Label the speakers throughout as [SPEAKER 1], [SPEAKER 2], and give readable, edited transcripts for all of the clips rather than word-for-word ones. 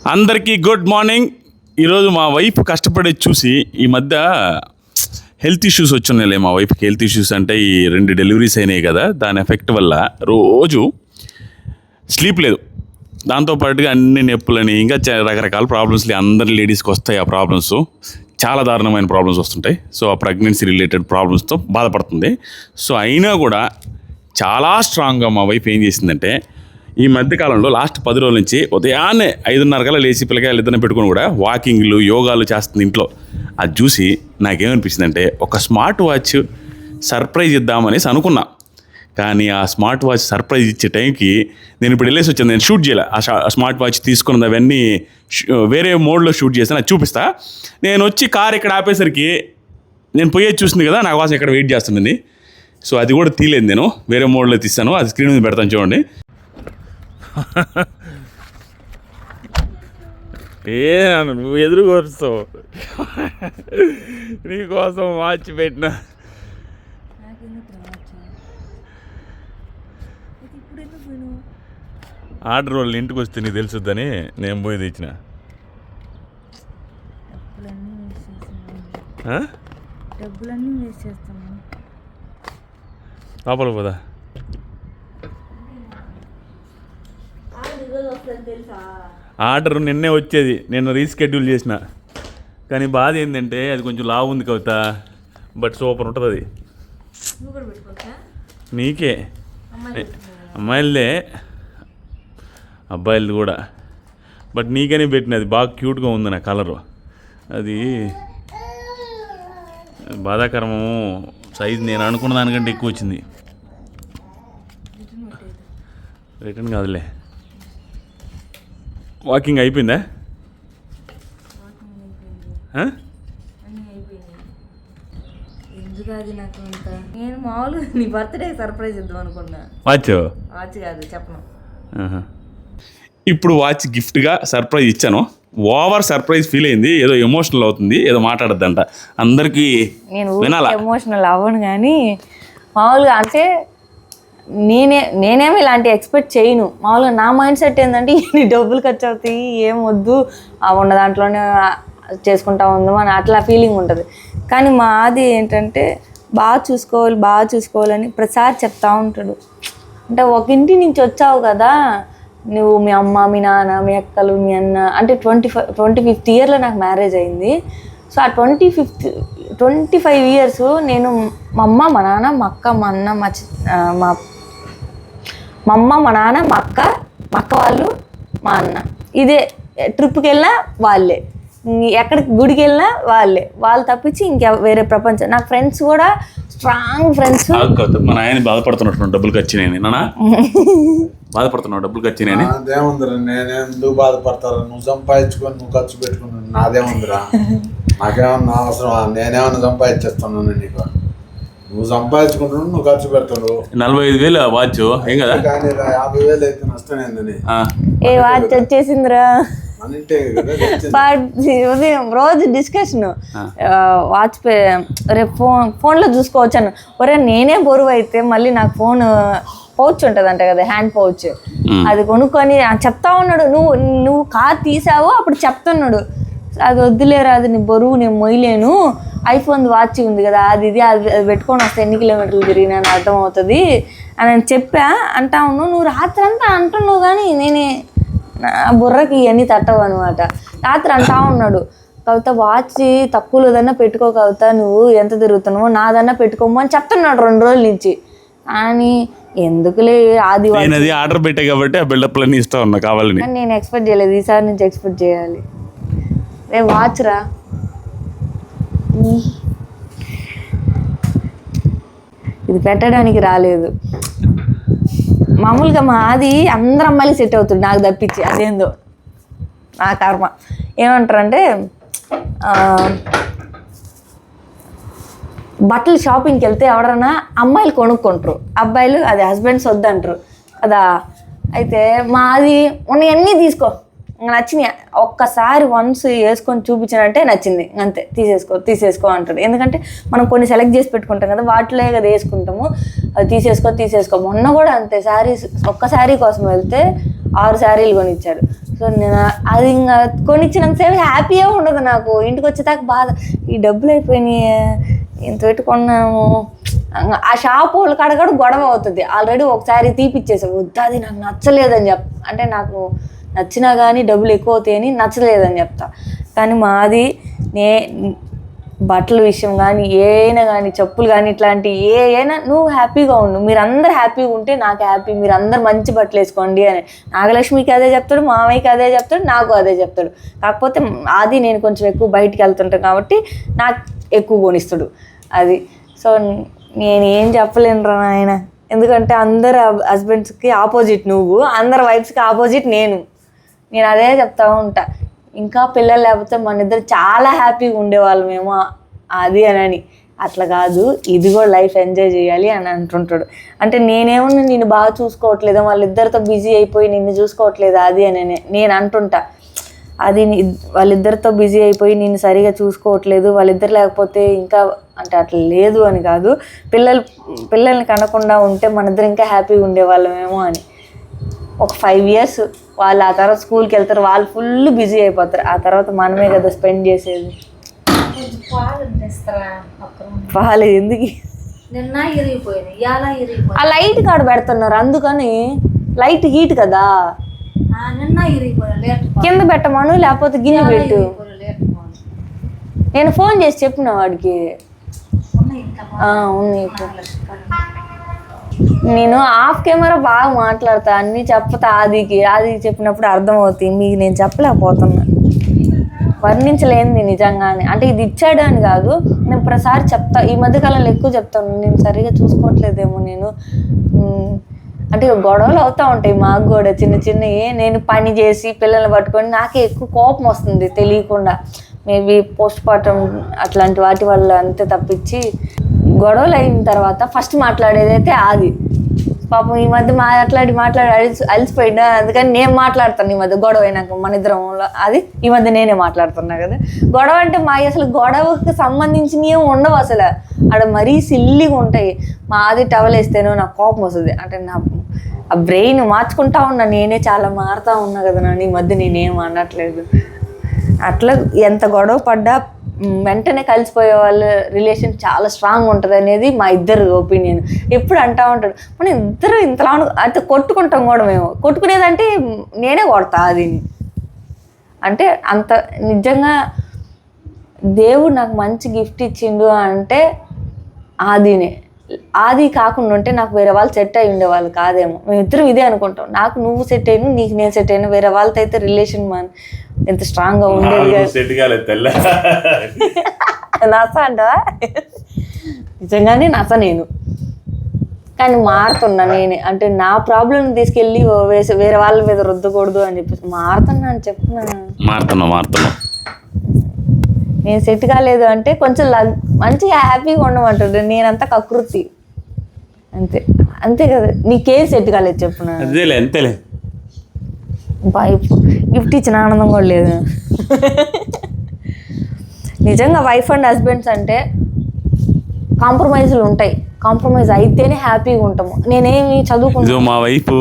[SPEAKER 1] అందరికీ good morning. ఈరోజు మా వైఫ్ కష్టపడేది చూసి ఈ మధ్య హెల్త్ ఇష్యూస్ వచ్చున్నాయిలే. మా వైఫ్కి హెల్త్ ఇష్యూస్ అంటే ఈ 2 డెలివరీస్ అయినాయి కదా, దాని ఎఫెక్ట్ వల్ల రోజు స్లీప్ లేదు. దాంతోపాటుగా అన్ని నొప్పులని ఇంకా రకరకాల ప్రాబ్లమ్స్లు అందరి లేడీస్కి వస్తాయి. ఆ ప్రాబ్లమ్స్ చాలా దారుణమైన ప్రాబ్లమ్స్ వస్తుంటాయి. సో ఆ ప్రెగ్నెన్సీ రిలేటెడ్ ప్రాబ్లమ్స్తో బాధపడుతుంది. సో అయినా కూడా చాలా స్ట్రాంగ్గా మా వైఫ్ ఏం చేసిందంటే, ఈ మధ్యకాలంలో లాస్ట్ 10 రోజుల నుంచి ఉదయాన్నే 5:30 కల్లా లేచి పిల్లకాయలు ఇద్దరిని పెట్టుకుని కూడా వాకింగ్లు యోగాలు చేస్తుంది ఇంట్లో. అది చూసి నాకేమనిపించిందంటే, ఒక స్మార్ట్ వాచ్ సర్ప్రైజ్ ఇద్దామనేసి అనుకున్నా. కానీ ఆ స్మార్ట్ వాచ్ సర్ప్రైజ్ ఇచ్చే టైంకి నేను ఇప్పుడు వెళ్ళేసి వచ్చాను. నేను షూట్ చేయలే. ఆ స్మార్ట్ వాచ్ తీసుకున్నది అవన్నీ వేరే మోడ్లో షూట్ చేస్తాను, అది చూపిస్తా. నేను వచ్చి కార్ ఇక్కడ ఆపేసరికి నేను పోయేది చూసింది కదా, నా కోసం ఇక్కడ వెయిట్ చేస్తుంది. సో అది కూడా తీయలేదు, నేను వేరే మోడ్లో తీస్తాను. అది స్క్రీన్ మీద పెడతాను చూడండి. నువ్వు ఎదురుగా వస్తావు, నీకోసం వాచ్ పెట్టిన. ఆర్డర్ వాళ్ళు ఇంటికి వస్తే నీకు తెలుసుద్దని నేను పోయి తెచ్చిన. లోపల పోదా, ఆర్డర్ నిన్నే వచ్చేది, నేను రీస్కెడ్యూల్ చేసిన. కానీ బాధ ఏంటంటే అది కొంచెం లావు ఉంది కవిత, బట్ సూపర్ ఉంటుంది అది. నీకే, అమ్మాయిలదే అబ్బాయిలది కూడా, బట్ నీకనే పెట్టినది. బాగా క్యూట్గా ఉంది నా కలరు. అది బాధాకరము, సైజు నేను అనుకున్న దానికంటే ఎక్కువ వచ్చింది. రిటర్న్ కాదులే. వాకింగ్ అయిపోయిందా?
[SPEAKER 2] నేను మామూలుగా నీ బర్త్డే సర్ప్రైజ్ ఇద్దాం అనుకున్నా.
[SPEAKER 1] వాచ్
[SPEAKER 2] కాదు, చెప్పను.
[SPEAKER 1] ఇప్పుడు వాచ్ గిఫ్ట్గా సర్ప్రైజ్ ఇచ్చాను. ఓవర్ సర్ప్రైజ్ ఫీల్ అయింది, ఏదో ఎమోషనల్ అవుతుంది, ఏదో మాట్లాడద్దంట. అందరికీ
[SPEAKER 2] నేను ఎమోషనల్ అవ్వను, కానీ మామూలుగా అంటే నేనేమి ఇలాంటి ఎక్స్పెక్ట్ చేయను. మామూలుగా నా మైండ్ సెట్ ఏంటంటే, ఇన్ని డబ్బులు ఖర్చు అవుతాయి, ఏం వద్దు, ఉన్న దాంట్లోనే చేసుకుంటా ఉందాం అని అట్లా ఫీలింగ్ ఉంటుంది. కానీ మా ఆది ఏంటంటే బాగా చూసుకోవాలని ప్రతిసారి చెప్తా ఉంటాడు. అంటే ఒక ఇంటి నుంచి వచ్చావు కదా నువ్వు, మీ అమ్మ, మీ నాన్న, మీ అక్కలు, మీ అన్న, అంటే 25th ఇయర్లో నాకు మ్యారేజ్ అయింది. సో ఆ 25 ఇయర్స్ నేను మా అమ్మ, మా నాన్న, మా అక్క, మా అన్న, మా అమ్మ, మా నాన్న, మా అక్క వాళ్ళు, మా అన్న, ఇదే ట్రిప్కి వెళ్ళినా వాళ్ళే, ఎక్కడికి గుడికి వెళ్ళినా వాళ్ళే, వాళ్ళు తప్పించి ఇంకా వేరే ప్రపంచం. నాకు ఫ్రెండ్స్ కూడా స్ట్రాంగ్ ఫ్రెండ్స్.
[SPEAKER 1] మా నాయన బాధపడుతున్నట్టు డబ్బులు ఖర్చునేని, నాన్న బాధపడుతున్నావు డబ్బులు ఖర్చునేని.
[SPEAKER 3] నాదేముందిరా, నేనెందుకు బాధపడతారా? నువ్వు సంపాదించుకొని నువ్వు ఖర్చు పెట్టుకున్నాను, నాదేముందిరా? నాకేమన్నా అవసరం? నేనేమన్నా సంపాదించేస్తున్నాను నీకు? నువ్వు సంపాదించుకుంటున్నావు, నువ్వు ఖర్చు పెడతావు.
[SPEAKER 1] 45,000 వాచ్ ఏం కదా,
[SPEAKER 3] కానీ 50,000 అయితే నష్టమైంది.
[SPEAKER 2] ఏ వాచ్ వచ్చేసిందిరా, ఉదయం రోజు డిస్కషన్, వాచ్ రేపు ఫోన్లో చూసుకోవచ్చాను. ఒరే నేనే బరువు అయితే మళ్ళీ నాకు ఫోన్ పౌచ్ ఉంటుంది అంట కదా, హ్యాండ్ పౌచ్, అది కొనుక్కొని చెప్తా ఉన్నాడు. నువ్వు కార్ తీసావు అప్పుడు చెప్తున్నాడు, అది వద్దులేరా, అది నీ బరువు, నేను మొయ్యలేను, ఐఫోన్ వాచ్ ఉంది కదా, అది పెట్టుకొని వస్తే ఎన్ని కిలోమీటర్లు తిరిగినా అని అర్థమవుతుంది అని చెప్పా. అంటా ఉన్నావు, నువ్వు రాత్రి అంతా అంటున్నావు, కానీ నేనే నా బుర్రకి ఇవన్నీ తట్టవు అనమాట. రాత్రి అంటా ఉన్నాడు, కవిత వాచ్ తక్కువలోదన్నా పెట్టుకో కవిత, నువ్వు ఎంత తిరుగుతున్నావు, నాదన్నా పెట్టుకోము అని చెప్తున్నాడు 2 రోజుల నుంచి. కానీ ఎందుకులే,
[SPEAKER 1] అది ఆర్డర్ పెట్టే కాబట్టి ఆ బిల్డప్లన్నీ ఇస్తా ఉన్నా కావాలని.
[SPEAKER 2] నేను ఎక్స్పెక్ట్ చేయలేదు, ఈసారి నుంచి ఎక్స్పెక్ట్ చేయాలి. రే వాచ్ రా, ఇది పెట్టడానికి రాలేదు. మామూలుగా మా ఆది అందరు అమ్మాయిలు సెట్ అవుతుంది, నాకు తప్పించి. అదేందో నా కర్మ. ఏమంటారంటే బట్టలు షాపింగ్కి వెళ్తే ఎవరైనా అమ్మాయిలు కొనుక్కుంటారు, అబ్బాయిలు అది హస్బెండ్స్ వద్దంటారు కదా. అయితే మా ఆది ఉన్నవన్నీ తీసుకో, నచ్చినాయి ఒక్కసారి వన్స్ వేసుకొని చూపించానంటే నచ్చింది అంతే, తీసేసుకో అంటాడు. ఎందుకంటే మనం కొన్ని సెలెక్ట్ చేసి పెట్టుకుంటాం కదా, వాటిలో కదా వేసుకుంటాము, అది తీసేసుకో. మొన్న కూడా అంతే, ఒక్క శారీ కోసం వెళ్తే 6 శారీలు కొనిచ్చాడు. సో నేను అది ఇంకా కొనిచ్చినంతసేపు హ్యాపీగా ఉండదు నాకు, ఇంటికి వచ్చేదాకా బాధ, ఈ డబ్బులు అయిపోయినాయి, ఇంత పెట్టుకున్నాము. ఆ షాప్ వాళ్ళ కాడ కూడా గొడవ అవుతుంది. ఆల్రెడీ ఒకసారి తీపిచ్చేసావు, వద్దు అది నాకు నచ్చలేదని అంటే నాకు నచ్చినా కానీ డబ్బులు ఎక్కువ అవుతాయని నచ్చలేదని చెప్తా. కానీ మాది బట్టల విషయం కానీ ఏమైనా కానీ చెప్పులు కానీ ఇట్లాంటి ఏమైనా నువ్వు హ్యాపీగా ఉండు, మీరందరూ హ్యాపీగా ఉంటే నాకు హ్యాపీ, మీరందరూ మంచి బట్టలు వేసుకోండి అని నాగలక్ష్మికి అదే చెప్తాడు, మామయ్యకి అదే చెప్తాడు, నాకు అదే చెప్తాడు. కాకపోతే అది నేను కొంచెం ఎక్కువ బయటికి వెళ్తుంటాను కాబట్టి నాకు ఎక్కువ కొనిస్తాడు అది. సో నేను ఏం చెప్పలేను రా నాయన, ఎందుకంటే అందరు హస్బెండ్స్కి ఆపోజిట్ నువ్వు, అందరు వైఫ్స్కి ఆపోజిట్ నేను అదే చెప్తా ఉంటా. ఇంకా పిల్లలు లేకపోతే మన ఇద్దరు చాలా హ్యాపీగా ఉండేవాళ్ళమేమో అది అని. అట్లా కాదు, ఇది కూడా లైఫ్ ఎంజాయ్ చేయాలి అని అంటుంటాడు. అంటే నేనేమన్నా నిన్ను బాగా చూసుకోవట్లేదా, వాళ్ళిద్దరితో బిజీ అయిపోయి నిన్ను చూసుకోవట్లేదా అది అని నేను అంటుంటా. అది వాళ్ళిద్దరితో బిజీ అయిపోయి నిన్ను సరిగా చూసుకోవట్లేదు, వాళ్ళిద్దరు లేకపోతే ఇంకా అంటే అట్లా లేదు అని కాదు, పిల్లల్ని కనకుండా ఉంటే మన ఇద్దరు ఇంకా హ్యాపీగా ఉండేవాళ్ళమేమో అని. ఒక 5 years వాళ్ళు ఆ తర్వాత స్కూల్కి వెళ్తారు, వాళ్ళు ఫుల్ బిజీ అయిపోతారు, ఆ తర్వాత మనమే కదా స్పెండ్ చేసేది. పాలు ఎందుకు ఆ లైట్ కాడ పెడుతున్నారు, అందుకని లైట్ హీట్ కదా, కింద పెట్టమను లేకపోతే గిన్నె పెట్టు. నేను ఫోన్ చేసి చెప్పిన వాడికి ఉన్నాయి. నేను ఆఫ్ కెమెరా బాగా మాట్లాడతా, అన్నీ చెప్తా ఆదికి చెప్పినప్పుడు అర్థమవుతుంది, మీకు నేను చెప్పలేకపోతున్నా, వర్ణించలేనిది నిజంగానే. అంటే ఇది ఇచ్చాడు అని కాదు, నేను ప్రతిసారి చెప్తా, ఈ మధ్యకాలంలో ఎక్కువ చెప్తాను, నేను సరిగా చూసుకోవట్లేదేమో నేను, అంటే గొడవలు అవుతూ ఉంటాయి మాకు కూడా చిన్నవి. నేను పని చేసి పిల్లల్ని పట్టుకొని నాకే ఎక్కువ కోపం వస్తుంది తెలియకుండా, మేబీ పోస్ట్మార్టం అట్లాంటి వాటి వల్ల అంతే తప్పించి. గొడవలు అయిన తర్వాత ఫస్ట్ మాట్లాడేదైతే ఆది, పాపం ఈ మధ్య మాట్లాడి అలసిపోయినా, అందుకని నేను మాట్లాడతాను ఈ మధ్య గొడవ అయినాక మన ఇద్దరం. అది ఈ మధ్య నేనే మాట్లాడుతున్నా కదా. గొడవ అంటే అసలు గొడవకి సంబంధించినవి ఉండవు అసలు, అక్కడ మరీ సిల్లీగా ఉంటాయి. మాది టవల్ వేస్తేనో నాకు కోపం వస్తుంది, అంటే ఆ బ్రెయిన్ మార్చుకుంటా ఉన్నా, నేనే చాలా మారుతా ఉన్నా కదా నన్ను, ఈ మధ్య నేనేం అనట్లేదు. అట్లా ఎంత గొడవ పడ్డా వెంటనే కలిసిపోయే వాళ్ళ రిలేషన్ చాలా స్ట్రాంగ్ ఉంటుంది అనేది మా ఇద్దరు ఒపీనియన్. ఎప్పుడు అంటూ ఉంటాడు, మనం ఇద్దరు ఇంతలా అంటే కొట్టుకుంటాం కూడా, మేము కొట్టుకునేదంటే నేనే కొడతా అది. అంటే అంత నిజంగా దేవుడు నాకు మంచి గిఫ్ట్ ఇచ్చిండు అంటే ఆదినే. ఆది కాకుండా ఉంటే నాకు వేరే వాళ్ళు సెట్ అయి ఉండేవాళ్ళు కాదేమో, మేమిద్దరం ఇదే అనుకుంటాం, నాకు నువ్వు సెట్ అయ్యాను, నీకు నేను సెట్ అయ్యాను, వేరే వాళ్ళతో అయితే రిలేషన్ ఎంత స్ట్రాంగ్గా ఉండేది. నస అంటవా? నిజంగానే నస నేను, కానీ మారుతున్నా నేనే. అంటే నా ప్రాబ్లం తీసుకెళ్ళి వేరే వాళ్ళ మీద రుద్దకూడదు అని చెప్పేసి మారుతున్నా అని చెప్తున్నా. నేను సెట్ కాలేదు అంటే కొంచెం మంచిగా హ్యాపీగా ఉండమంటాడు, నేనంతా కకృతి అంతే కదా. నీకేం సెట్ కాలేదు చెప్పున్నా,
[SPEAKER 1] అంతేలే.
[SPEAKER 2] గిఫ్ట్ ఇచ్చిన ఆనందం కూడా లేదు. నిజంగా వైఫ్ అండ్ హస్బెండ్స్ అంటే కాంప్రమైజ్లు ఉంటాయి, కాంప్రమైజ్ అయితేనే హ్యాపీగా ఉంటాము. నేనేమి చదువుకుంటాను,
[SPEAKER 1] మా వైఫ్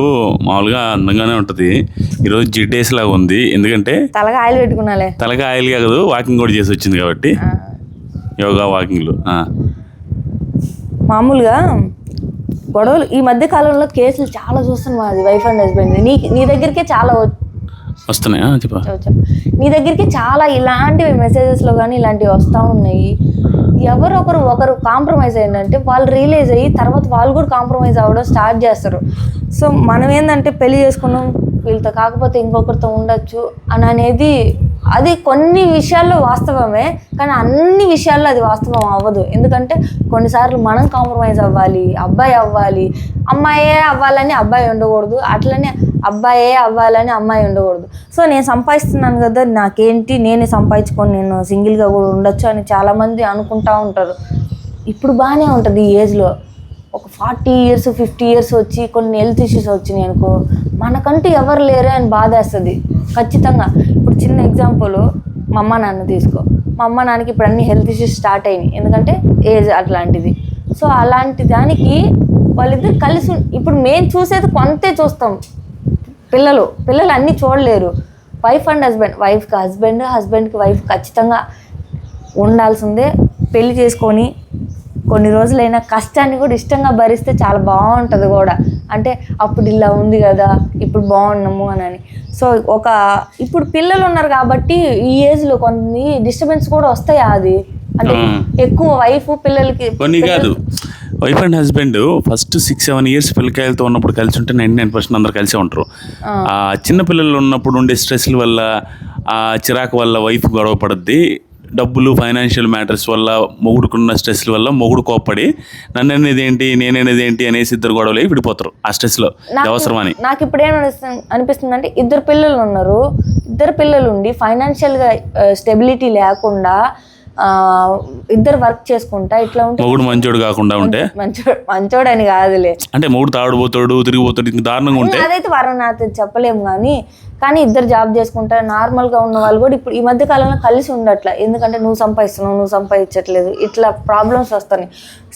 [SPEAKER 1] మామూలుగా అందంగానే ఉంటుంది, ఈరోజు జిడ్డేస్ లాగా ఉంది, ఎందుకంటే
[SPEAKER 2] తలగా ఆయిల్ పెట్టుకున్నాలే,
[SPEAKER 1] తలగా ఆయిల్ కాదు వాకింగ్ కూడా చేసి వచ్చింది కాబట్టి, యోగా వాకింగ్లు.
[SPEAKER 2] మామూలుగా గొడవలు ఈ మధ్య కాలంలో కేసులు చాలా చూస్తున్నాం, అది వైఫ్ అండ్ హస్బెండ్. నీ దగ్గరికే చాలా
[SPEAKER 1] వస్తున్నాయా?
[SPEAKER 2] నీ దగ్గరికి చాలా ఇలాంటివి మెసేజెస్లో కానీ ఇలాంటివి వస్తూ ఉన్నాయి. ఒకరు కాంప్రమైజ్ అయ్యిందంటే వాళ్ళు రియలైజ్ అయ్యి తర్వాత వాళ్ళు కూడా కాంప్రమైజ్ అవ్వడం స్టార్ట్ చేస్తారు. సో మనం ఏంటంటే పెళ్లి చేసుకున్నాం, వీళ్ళతో కాకపోతే ఇంకొకరితో ఉండొచ్చు అని అనేది, అది కొన్ని విషయాల్లో వాస్తవమే, కానీ అన్ని విషయాల్లో అది వాస్తవం అవ్వదు. ఎందుకంటే కొన్నిసార్లు మనం కాంప్రమైజ్ అవ్వాలి, అబ్బాయి అవ్వాలి, అమ్మాయే అవ్వాలని అబ్బాయి ఉండకూడదు, అట్లనే అబ్బాయే అవ్వాలని అమ్మాయి ఉండకూడదు. సో నేను సంపాదిస్తున్నాను కదా, నాకేంటి, నేనే సంపాదించుకొని నేను సింగిల్గా కూడా ఉండొచ్చు అని చాలామంది అనుకుంటూ ఉంటారు. ఇప్పుడు బాగానే ఉంటుంది ఈ ఏజ్లో, ఒక 40 years 50 years వచ్చి కొన్ని హెల్త్ ఇష్యూస్ వచ్చినాయి అనుకో, మనకంటూ ఎవరు లేరే అని బాధేస్తుంది ఖచ్చితంగా. ఇప్పుడు చిన్న ఎగ్జాంపుల్, మా అమ్మ నాన్న తీసుకో. మా అమ్మ నాన్నకి ఇప్పుడు అన్ని హెల్త్ ఇష్యూస్ స్టార్ట్ అయినాయి, ఎందుకంటే ఏజ్ అట్లాంటిది. సో అలాంటి దానికి వాళ్ళిద్దరు కలిసి, ఇప్పుడు మేము చూసేది కొంతే చూస్తాం, పిల్లలు అన్నీ చూడలేరు. వైఫ్ అండ్ హస్బెండ్, వైఫ్కి హస్బెండ్, హస్బెండ్కి వైఫ్ ఖచ్చితంగా ఉండాల్సిందే. పెళ్లి చేసుకొని కొన్ని రోజులైనా కష్టాన్ని కూడా ఇష్టంగా భరిస్తే చాలా బాగుంటుంది కూడా. అంటే అప్పుడు ఇలా ఉంది కదా, ఇప్పుడు బాగున్నాము అని. సో ఇప్పుడు పిల్లలు ఉన్నారు కాబట్టి ఈ ఏజ్లో కొన్ని డిస్టర్బెన్స్ కూడా వస్తాయి. అది అంటే ఎక్కువ వైఫ్ పిల్లలకి
[SPEAKER 1] కొన్ని కాదు, wife and husband first 6-7 years పిల్లకాయలతో ఉన్నప్పుడు కలిసి ఉంటే 99% అందరు కలిసే ఉంటారు. ఆ చిన్న పిల్లలు ఉన్నప్పుడు ఉండే స్ట్రెస్ల వల్ల, ఆ చిరాకు వల్ల వైఫ్ గొడవ పడుద్ది. డబ్బులు, ఫైనాన్షియల్ మ్యాటర్స్ వల్ల, మొగుడుకున్న స్ట్రెస్ల వల్ల మొగుడు కోప్పడి నన్ను అనేది ఏంటి, నేనేది ఏంటి అనేసి ఇద్దరు గొడవలు విడిపోతారు ఆ స్ట్రెస్లో. అవసరమని
[SPEAKER 2] నాకు ఇప్పుడు అనిపిస్తుంది అంటే, ఇద్దరు పిల్లలు ఉన్నారు, ఇద్దరు పిల్లలు ఉండి ఫైనాన్షియల్గా స్టెబిలిటీ లేకుండా ఇద్దరు వర్క్ చేసుకుంటా ఇట్లా ఉంటే,
[SPEAKER 1] మొగుడు మంచోడు కాకుండా ఉంటే,
[SPEAKER 2] మంచోడు అని కాదులే,
[SPEAKER 1] అంటే మొగుడు తాగుడుపోతాడు, తిరిగిపోతాడు, ఇంకా దారుణంగా ఉంటే
[SPEAKER 2] అదైతే వరనాథ్ చెప్పలేము. కానీ ఇద్దరు జాబ్ చేసుకుంటారు, నార్మల్గా ఉన్న వాళ్ళు కూడా ఇప్పుడు ఈ మధ్య కాలంలో కలిసి ఉండట్లే. ఎందుకంటే నువ్వు సంపాదిస్తున్నావు, నువ్వు సంపాదించట్లేదు, ఇట్లా ప్రాబ్లమ్స్ వస్తాయి.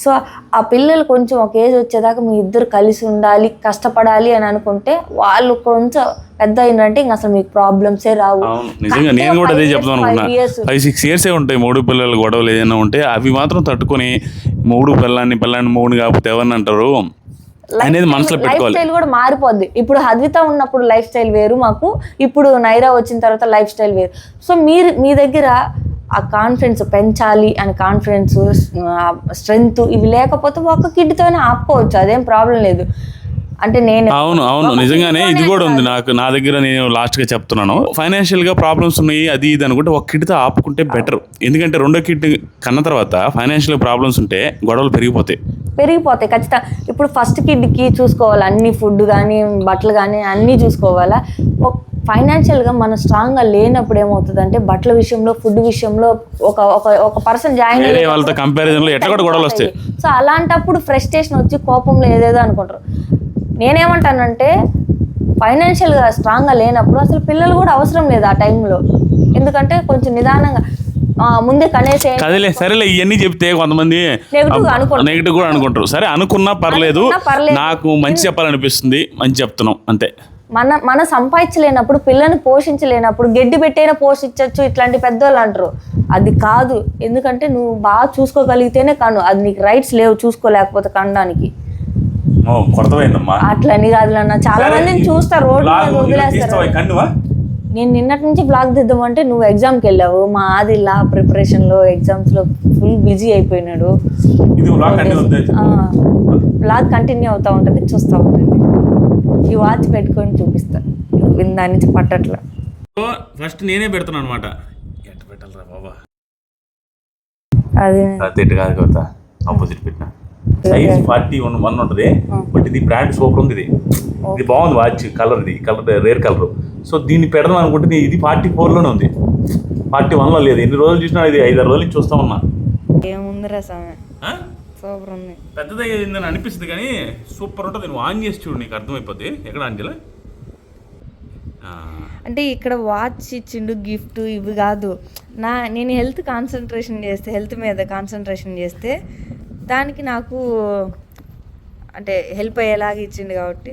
[SPEAKER 2] సో ఆ పిల్లలు కొంచెం ఒక ఏజ్ వచ్చేదాకా మీ ఇద్దరు కలిసి ఉండాలి, కష్టపడాలి అని అనుకుంటే, వాళ్ళు కొంచెం పెద్ద అయినంటే ఇంక అసలు మీకు ప్రాబ్లమ్సే రావు.
[SPEAKER 1] నిజంగా నేను కూడా అదే చెప్తాను అనుకున్నా. 5-6 years ఉంటాయి మూడు పిల్లలు గొడవలు ఏదైనా ఉంటే, అవి మాత్రం తట్టుకొని మూడు పిల్లాన్ని మూడు కాకపోతే ఎవరిని అంటారు అనేది మనసులో పెట్టుకోవాలి.
[SPEAKER 2] లైఫ్ స్టైల్ కూడా మారిపోద్ది. ఇప్పుడు అద్విత ఉన్నప్పుడు లైఫ్ స్టైల్ వేరు మాకు, ఇప్పుడు నైరా వచ్చిన తర్వాత లైఫ్ స్టైల్ వేరు. సో మీ దగ్గర ఆ కాన్ఫిడెన్స్ పెంచాలి అని, కాన్ఫిడెన్స్, స్ట్రెంగ్త్ ఇవి లేకపోతే ఒక్క కిడ్తోనే ఆపుకోవచ్చు, అదేం ప్రాబ్లం లేదు. అంటే నేను
[SPEAKER 1] అవును నిజంగానే ఇది కూడా ఉంది నా దగ్గర. నేను లాస్ట్గా చెప్తున్నాను, ఫైనాన్షియల్గా ప్రాబ్లమ్స్ ఉన్నాయి అది ఇది అనుకుంటే ఒక కిడ్తో ఆపుకుంటే బెటర్. ఎందుకంటే రెండో కిడ్ కన్న తర్వాత ఫైనాన్షియల్ ప్రాబ్లమ్స్ ఉంటే గొడవలు పెరిగిపోతాయి
[SPEAKER 2] ఖచ్చితంగా. ఇప్పుడు ఫస్ట్ కిడ్కి చూసుకోవాలి, అన్ని ఫుడ్ కానీ బట్టలు కానీ అన్నీ చూసుకోవాలా. ఫైనాన్షియల్గా మనం స్ట్రాంగ్గా లేనప్పుడు ఏమవుతుంది అంటే, బట్టల విషయంలో, ఫుడ్ విషయంలో ఒక పర్సన్ జాయిన్ అయ్యే
[SPEAKER 1] వాళ్ళతో కంపారిజన్లో ఎట్లా కూడా గొడవలు వస్తాయి.
[SPEAKER 2] సో అలాంటప్పుడు ఫ్రస్ట్రేషన్ వచ్చి కోపంలో ఏదేదో అనుకుంటారు. నేనేమంటానంటే, ఫైనాన్షియల్గా స్ట్రాంగ్గా లేనప్పుడు అసలు పిల్లలు కూడా అవసరం లేదు ఆ టైంలో. ఎందుకంటే కొంచెం నిదానంగా ముందే కనేసే
[SPEAKER 1] కదిలే సరేలే. ఇవన్నీ చెప్తే కొంతమంది నెగిటివ్ కూడా అనుకుంటారు. సరే అనుకున్నా పర్లేదు, నాకు మంచి చెప్పాలనిపిస్తుంది, మంచి చెప్తున్నాం అంతే.
[SPEAKER 2] మన సంపాదించలేనప్పుడు, పిల్లని పోషించలేనప్పుడు గడ్డి పెట్టైనా పోషించవచ్చు ఇట్లాంటి పెద్దవాళ్ళు అంటారు. అది కాదు, ఎందుకంటే నువ్వు బాగా చూసుకోగలిగితేనే కను, అది నీకు రైట్స్ లేవు చూసుకోలేకపోతే కనడానికి. అట్లని కాదు అన్న, చాలా మందిని చూస్తా రోడ్డు మీద వదిలేస్తారు. నేను నిన్నటి నుంచి బ్లాగ్ దిద్దామంటే నువ్వు ఎగ్జామ్కి వెళ్ళావు, మా ఆది లా ప్రిపరేషన్లో ఎగ్జామ్స్లో ఫుల్ బిజీ అయిపోయినాడు. బ్లాగ్ కంటిన్యూ అవుతూ ఉంటుంది, చూస్తూ ఉంటుంది. ఈ వాచ్ పెట్టుకొని చూపిస్తా, దాని నుంచి పట్టట్లా.
[SPEAKER 1] ఫస్ట్ నేనే పెడతాను అనమాట. ఎట్ట పెట్టాలరా బాబా,
[SPEAKER 2] అది
[SPEAKER 1] కాదు కదా, ఆపోజిట్ పెట్టిన సైజ్ 41 ఉంటుంది. బట్ ఇది బ్రాండ్ సూపర్ ఉంది, ఇది బాగుంది watch. Colour rare colour. So దీన్ని పెడదాం అనుకుంటే ఇది 44లోనే ఉంది, 41లో లేదు. ఎన్ని రోజులు చూసినా, ఇది 5-6 రోజుల నుంచి చూస్తా ఉన్నా.
[SPEAKER 2] ఏముందిరా సమయం, సూపర్ ఉంది.
[SPEAKER 1] పెద్దదైందని అనిపిస్తుంది కానీ సూపర్ ఉంటుంది. నువ్వు ఆన్ చేసి చూడు, నీకు అర్థమైపోద్ది. ఎక్కడ ఆన్ చేయాలి
[SPEAKER 2] అంటే ఇక్కడ వాచ్ ఇచ్చిండు గిఫ్ట్, ఇవి కాదు. నేను హెల్త్ మీద కాన్సన్ట్రేషన్ చేస్తే దానికి నాకు అంటే హెల్ప్ అయ్యేలాగా ఇచ్చిండు కాబట్టి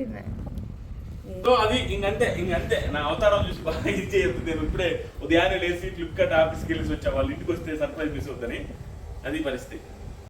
[SPEAKER 1] అది ఇంకంతే నా అవతారం చూసి బాగా ఇది చేయొద్దు. నేను ఇప్పుడే ఉదయాన్నే లేచి ఫ్లిప్కార్ట్ ఆఫీస్కి వెళ్ళి వచ్చా, వాళ్ళు ఇంటికి వస్తే సర్ప్రైజ్ మిస్ అవుతుందని. అది పరిస్థితి.